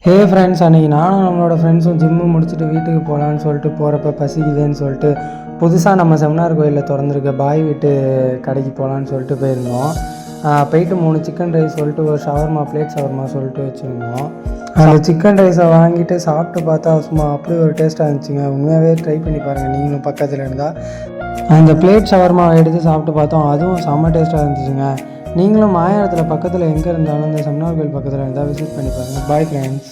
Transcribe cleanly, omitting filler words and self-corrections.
Hey friends, அன்றைக்கி நானும் நம்மளோட ஃப்ரெண்ட்ஸும் ஜிம்மு முடிச்சுட்டு வீட்டுக்கு போகலான்னு சொல்லிட்டு போகிறப்ப பசிக்குதுன்னு சொல்லிட்டு புதுசாக நம்ம செமினார் கோயிலில் திறந்துருக்க பாய் வீட்டு கடைக்கு போகலான்னு சொல்லிட்டு போயிருந்தோம். போயிட்டு 3 சிக்கன் ரைஸ் சொல்லிட்டு ஒரு ஷவர்மா, பிளேட் ஷவர்மா சொல்லிட்டு வச்சுருந்தோம். அந்த சிக்கன் ரைஸை வாங்கிட்டு சாப்பிட்டு பார்த்தா சும்மா அப்படி ஒரு டேஸ்ட்டாக இருந்துச்சுங்க. உண்மையாகவே ட்ரை பண்ணி பாருங்கள் நீங்களும் பக்கத்தில் இருந்தால். அந்த பிளேட் ஷவர்மாவை எடுத்து சாப்பிட்டு பார்த்தோம், அதுவும் செம்ம டேஸ்ட்டாக இருந்துச்சுங்க. நீங்களும் மாயாரத்தில் பக்கத்தில் எங்கே இருந்தாலும் இந்த செமினார் கோயில் பக்கத்தில் இருந்தால் விசிட் பண்ணி பாருங்கள். Bye friends.